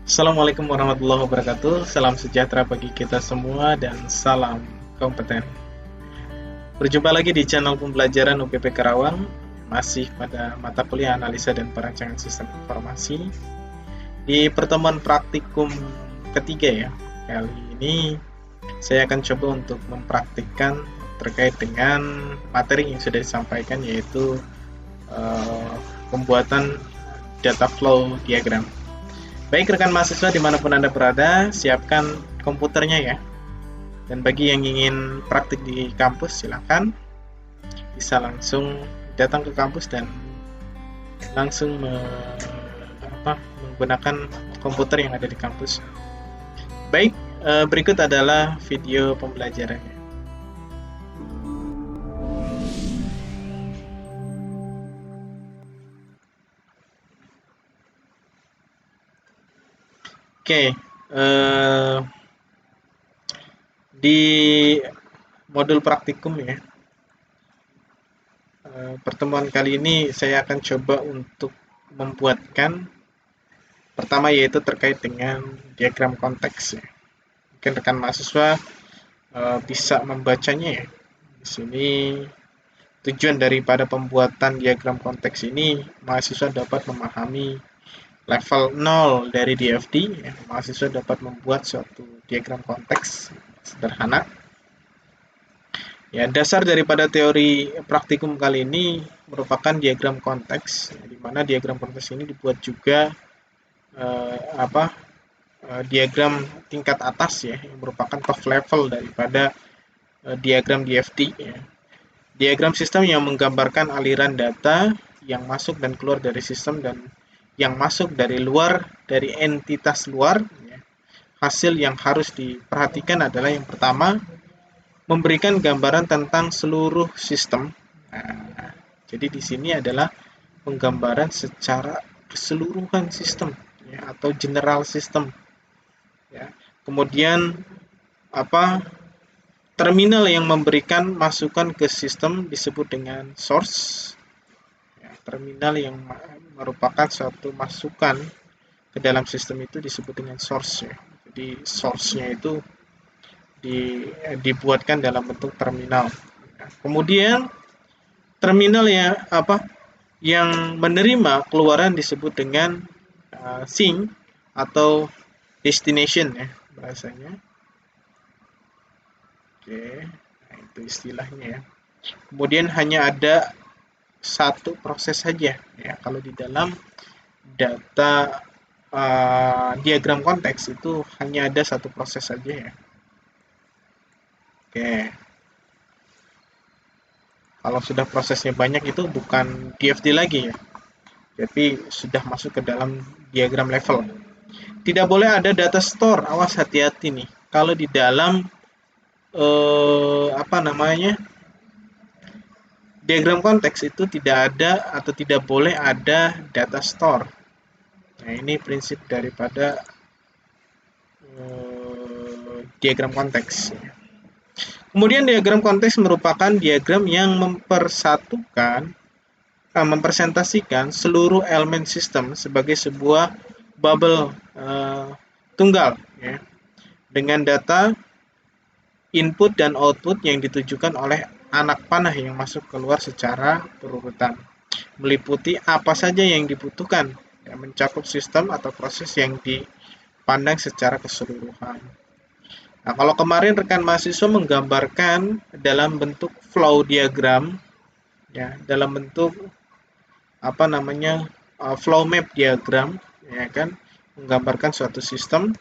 Assalamualaikum warahmatullahi wabarakatuh. Salam sejahtera bagi kita semua dan salam kompeten. Berjumpa lagi di channel pembelajaran UPP Karawang, masih pada mata kuliah analisa dan perancangan sistem informasi. Di pertemuan praktikum ketiga ya, kali ini saya akan coba untuk mempraktikkan terkait dengan materi yang sudah disampaikan, yaitu pembuatan data flow diagram. Baik rekan mahasiswa dimanapun Anda berada, siapkan komputernya ya. Dan bagi yang ingin praktik di kampus, silakan bisa langsung datang ke kampus dan langsung menggunakan komputer yang ada di kampus. Baik, berikut adalah video pembelajarannya. Oke, di modul praktikum ya, pertemuan kali ini saya akan coba untuk membuatkan pertama yaitu terkait dengan diagram konteks ya. Mungkin rekan mahasiswa bisa membacanya ya. Di sini tujuan daripada pembuatan diagram konteks ini mahasiswa dapat memahami level 0 dari DFD ya. Mahasiswa dapat membuat suatu diagram konteks sederhana. Ya, dasar daripada teori praktikum kali ini merupakan diagram konteks, di mana diagram konteks ini dibuat juga diagram tingkat atas ya, yang merupakan top level daripada diagram DFT ya. Diagram sistem yang menggambarkan aliran data yang masuk dan keluar dari sistem dan yang masuk dari luar, dari entitas luar ya. Hasil yang harus diperhatikan adalah yang pertama, memberikan gambaran tentang seluruh sistem. Nah, jadi di sini adalah penggambaran secara keseluruhan sistem ya, atau general system ya. Kemudian terminal yang memberikan masukan ke sistem disebut dengan source ya. Terminal yang merupakan suatu masukan ke dalam sistem itu disebut dengan source ya. Jadi source-nya itu dibuatkan dalam bentuk terminal. Kemudian terminal yang menerima keluaran disebut dengan sink atau destination ya bahasanya. Oke, nah itu istilahnya ya. Kemudian hanya ada satu proses saja ya kalau di dalam data diagram konteks itu hanya ada satu proses saja ya. Oke. Kalau sudah prosesnya banyak itu bukan DFD lagi ya, tapi sudah masuk ke dalam diagram level. Tidak boleh ada data store, awas hati-hati nih. Kalau di dalam diagram konteks itu tidak ada atau tidak boleh ada data store. Nah, ini prinsip daripada diagram konteks. Kemudian diagram konteks merupakan diagram yang mempresentasikan seluruh elemen sistem sebagai sebuah bubble tunggal ya, dengan data input dan output yang ditujukan oleh anak panah yang masuk keluar secara berurutan, meliputi apa saja yang dibutuhkan ya, mencakup sistem atau proses yang dipandang secara keseluruhan. Nah, kalau kemarin rekan mahasiswa menggambarkan dalam bentuk flow diagram ya, dalam bentuk flow map diagram ya kan, menggambarkan suatu sistem,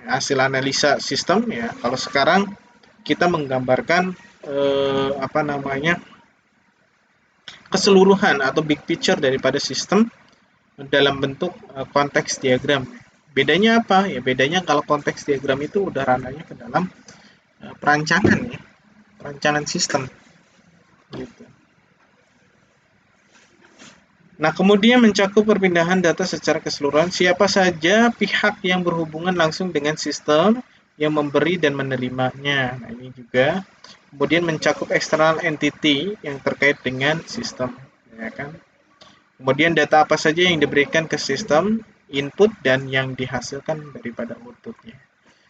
hasil analisa sistem ya. Kalau sekarang kita menggambarkan keseluruhan atau big picture daripada sistem dalam bentuk konteks diagram. Bedanya apa? Ya bedanya kalau konteks diagram itu udah ranahnya ke dalam perancangan ya, perancangan sistem gitu. Nah, kemudian mencakup perpindahan data secara keseluruhan, siapa saja pihak yang berhubungan langsung dengan sistem yang memberi dan menerimanya. Nah, ini juga. Kemudian mencakup external entity yang terkait dengan sistem, ya kan? Kemudian data apa saja yang diberikan ke sistem, input dan yang dihasilkan daripada outputnya.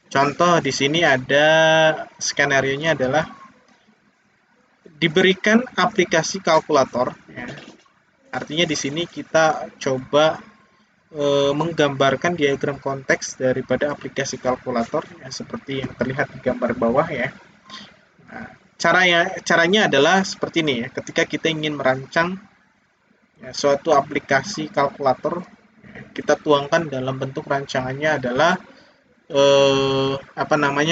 Contoh di sini ada skenario-nya adalah diberikan aplikasi kalkulator, ya. Artinya di sini kita coba menggambarkan diagram konteks daripada aplikasi kalkulator, ya, seperti yang terlihat di gambar bawah, ya. Nah, caranya adalah seperti ini, ya. Ketika kita ingin merancang, ya, suatu aplikasi kalkulator, ya, kita tuangkan dalam bentuk rancangannya adalah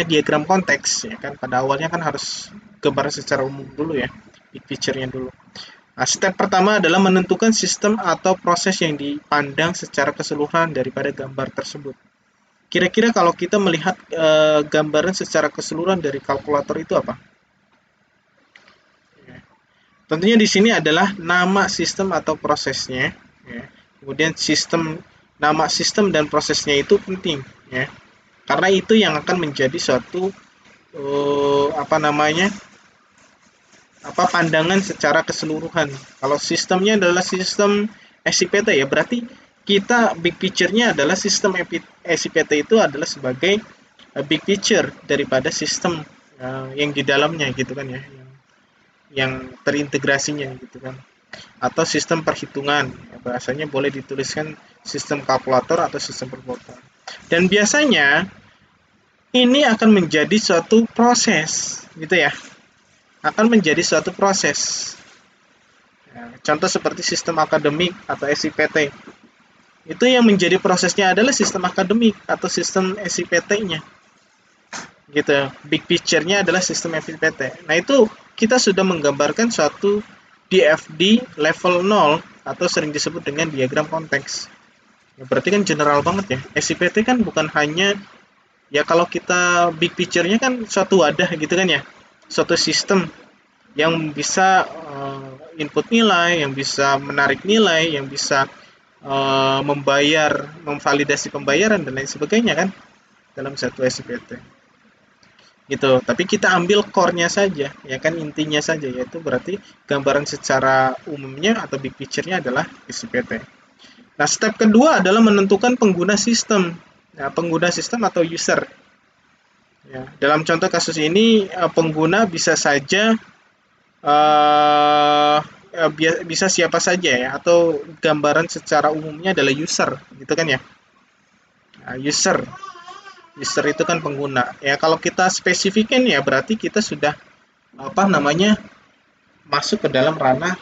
diagram konteks, ya kan. Pada awalnya kan harus gambaran secara umum dulu, ya, big picture-nya dulu. Nah, step pertama adalah menentukan sistem atau proses yang dipandang secara keseluruhan daripada gambar tersebut. Kira-kira kalau kita melihat gambaran secara keseluruhan dari kalkulator itu apa? Ya. Tentunya di sini adalah nama sistem atau prosesnya, ya. Kemudian nama sistem dan prosesnya itu penting, ya. Karena itu yang akan menjadi suatu pandangan secara keseluruhan. Kalau sistemnya adalah sistem SIPT, ya berarti kita big picture-nya adalah sistem SIPT itu adalah sebagai big picture daripada sistem yang di dalamnya gitu kan, ya, yang terintegrasinya gitu kan, atau sistem perhitungan, ya, bahasanya boleh dituliskan sistem kalkulator atau sistem perhitungan. Dan biasanya ini akan menjadi suatu proses gitu ya, akan menjadi suatu proses. Ya, contoh seperti sistem akademik atau SIPT. Itu yang menjadi prosesnya adalah sistem akademik atau sistem SIPT-nya. Gitu. Big picture-nya adalah sistem SIPT. Nah, itu kita sudah menggambarkan suatu DFD level 0 atau sering disebut dengan diagram konteks. Ya, berarti kan general banget ya. SIPT kan bukan hanya, ya kalau kita big picture-nya kan suatu wadah gitu kan ya. Suatu sistem yang bisa input nilai, yang bisa menarik nilai, yang bisa memvalidasi pembayaran dan lain sebagainya kan dalam satu SIPT. Gitu. Tapi kita ambil core-nya saja, ya kan, intinya saja, yaitu berarti gambaran secara umumnya atau big picture-nya adalah SIPT. Nah, step kedua adalah menentukan pengguna sistem. Nah, pengguna sistem atau user. Ya, dalam contoh kasus ini pengguna bisa saja uh, bisa siapa saja ya, atau gambaran secara umumnya adalah user gitu kan ya. Nah, user itu kan pengguna ya. Kalau kita spesifikin ya berarti kita sudah masuk ke dalam ranah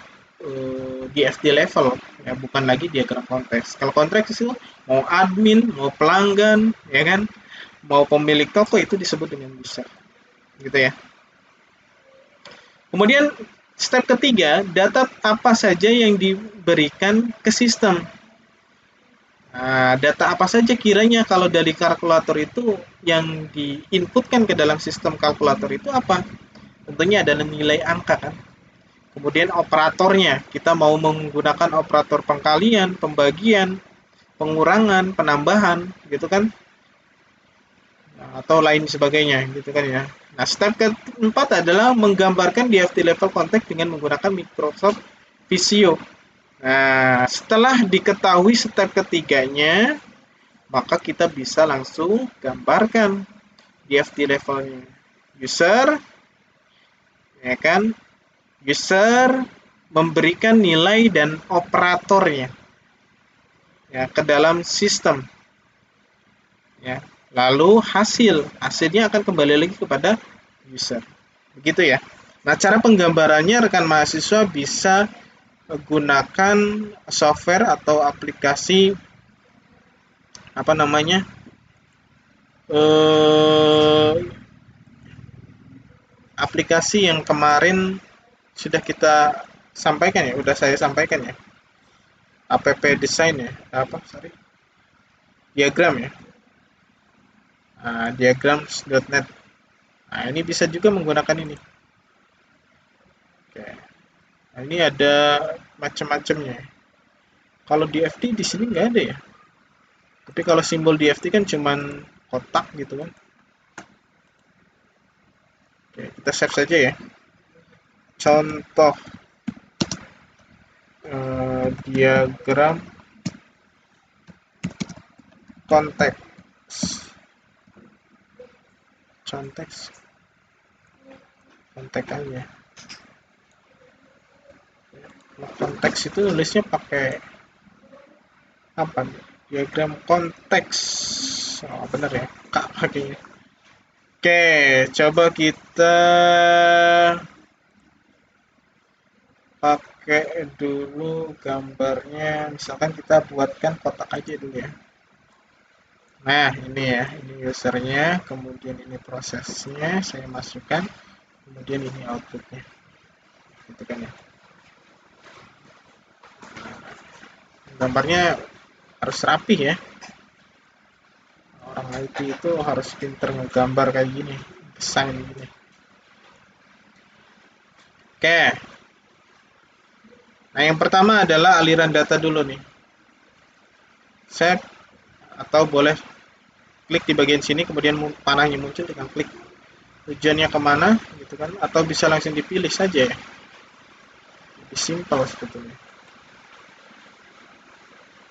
DFD level, ya, bukan lagi diagram konteks. Kalau konteks itu mau admin, mau pelanggan, ya kan, mau pemilik toko, itu disebut dengan user gitu ya. Kemudian step ketiga, data apa saja yang diberikan ke sistem. Nah, data apa saja kiranya kalau dari kalkulator itu yang diinputkan ke dalam sistem kalkulator itu apa? Tentunya adalah nilai angka kan. Kemudian operatornya, kita mau menggunakan operator pengkalian, pembagian, pengurangan, penambahan, gitu kan, atau lain sebagainya, gitu kan ya. Nah, step keempat adalah menggambarkan DFT level konteks dengan menggunakan Microsoft Visio. Nah, setelah diketahui step ketiganya, maka kita bisa langsung gambarkan DFT levelnya. User, ya kan, user memberikan nilai dan operatornya ya ke dalam sistem ya, lalu hasilnya akan kembali lagi kepada user, begitu ya. Nah, cara penggambarannya rekan mahasiswa bisa gunakan software atau aplikasi eh, aplikasi yang kemarin sudah kita sampaikan ya, udah saya sampaikan ya, app design ya, diagram ya, diagrams.net. Nah, ini bisa juga menggunakan ini. Oke. Nah, ini ada macam-macamnya. Kalau DFT di sini nggak ada ya. Tapi kalau simbol DFT kan cuman kotak gitu kan. Oke, kita save saja ya. Contoh diagram konteks. Konteks aja. Konteks itu nulisnya pakai apa? Diagram konteks. Oh, bener ya, Kak pakainya. Oke, coba kita pakai dulu gambarnya. Misalkan kita buatkan kotak aja dulu ya. Nah, ini ya, ini usernya, kemudian ini prosesnya, saya masukkan, kemudian ini outputnya, gitu kan ya. Gambarnya harus rapi ya. Orang IT itu harus pinter ngegambar kayak gini, desain gini. Oke. Nah, yang pertama adalah aliran data dulu nih. Saya atau boleh klik di bagian sini, kemudian panahnya muncul dengan klik tujuannya kemana, gitu kan? Atau bisa langsung dipilih saja ya. Lebih simpel sebetulnya.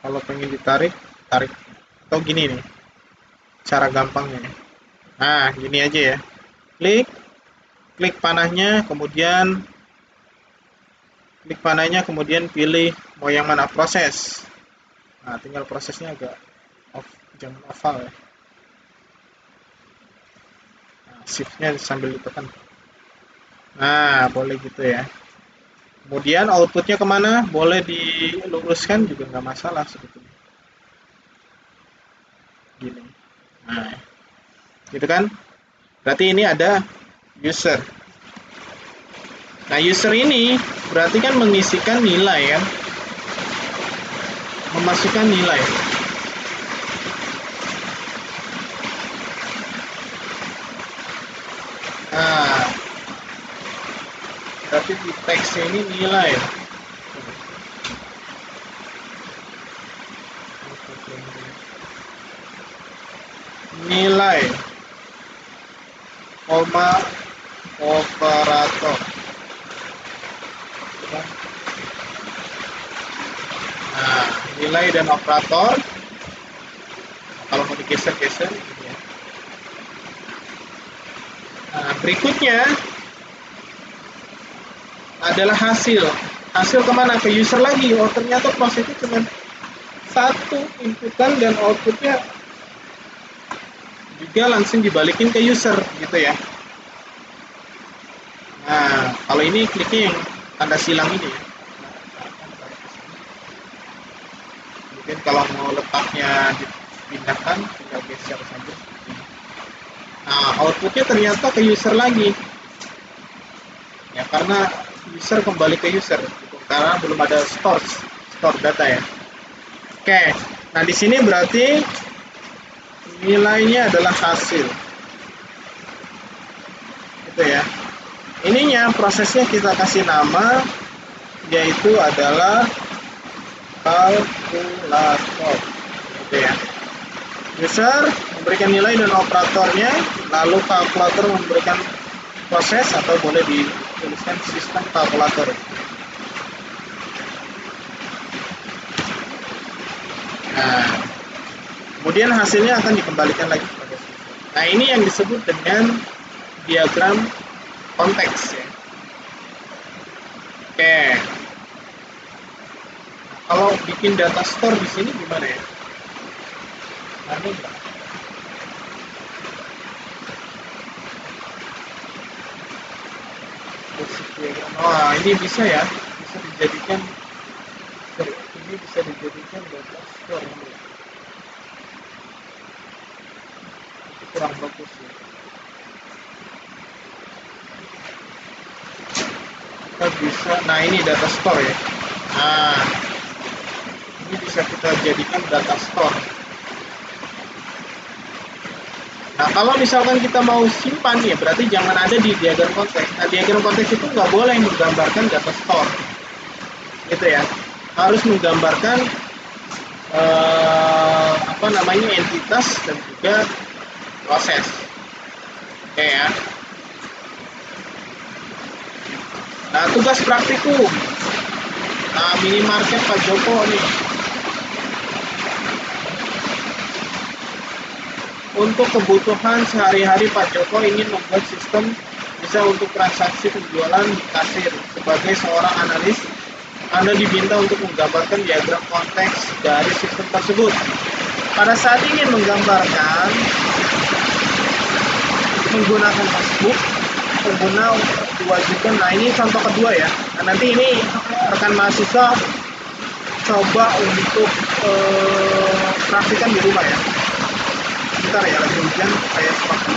Kalau pengen ditarik, tarik. Atau gini nih, cara gampangnya. Nah, gini aja ya. Klik panahnya, kemudian pilih mau yang mana proses. Nah, tinggal prosesnya agak off, jangan oval ya. Nah, shift-nya sambil ditekan. Nah, boleh gitu ya. Kemudian outputnya kemana? Boleh diluruskan juga nggak masalah sebetulnya. Gini. Nah, gitu kan? Berarti ini ada user. Nah, user ini berarti kan mengisikan nilai kan? Memasukkan nilai. Nah, berarti di teks ini nilai. Nilai, koma, operator. Nah, nilai dan operator. Kalau mau digeser-geser, gitu ya. Nah, berikutnya adalah hasil. Hasil kemana? Ke user lagi. Oh, ternyata prosesnya cuma satu inputan dan outputnya juga langsung dibalikin ke user, gitu ya. Nah, kalau ini kliknya yang tanda silang ini ya. Mungkin kalau mau letaknya dipindahkan, tinggal geser saja. Nah, outputnya ternyata ke user lagi. Ya, karena user kembali ke user, gitu. Karena belum ada store data ya. Oke, nah di sini berarti nilainya adalah hasil, gitu ya. Ininya prosesnya kita kasih nama, yaitu adalah kalkulator, gitu ya. User memberikan nilai dan operatornya, lalu kalkulator memberikan proses atau boleh dituliskan sistem kalkulator. Nah, kemudian hasilnya akan dikembalikan lagi kepada sistem. Nah, ini yang disebut dengan diagram konteks ya. Oke. Kalau bikin data store di sini gimana ya? Ada nggak? Oh, ini bisa ya, bisa dijadikan data store ini. Itu kurang bagus ya. Kita bisa, nah ini data store ya. Nah, ini bisa kita jadikan data store. Nah, kalau misalkan kita mau simpan ya, berarti jangan ada di diagram konteks. Nah, diagram konteks itu nggak boleh menggambarkan data store, gitu ya. Harus menggambarkan entitas dan juga proses. Oke ya. Nah, tugas praktikum. Nah, minimarket Pak Joko nih. Untuk kebutuhan sehari-hari Pak Joko ingin membuat sistem bisa untuk transaksi penjualan di kasir. Sebagai seorang analis, Anda diminta untuk menggambarkan diagram konteks dari sistem tersebut. Pada saat ingin menggambarkan menggunakan Facebook, pengguna diwajibkan. Nah, ini contoh kedua ya. Nah, nanti ini rekan mahasiswa coba untuk praktikan di rumah ya. Bentar ya, lagi hujan kayak seperti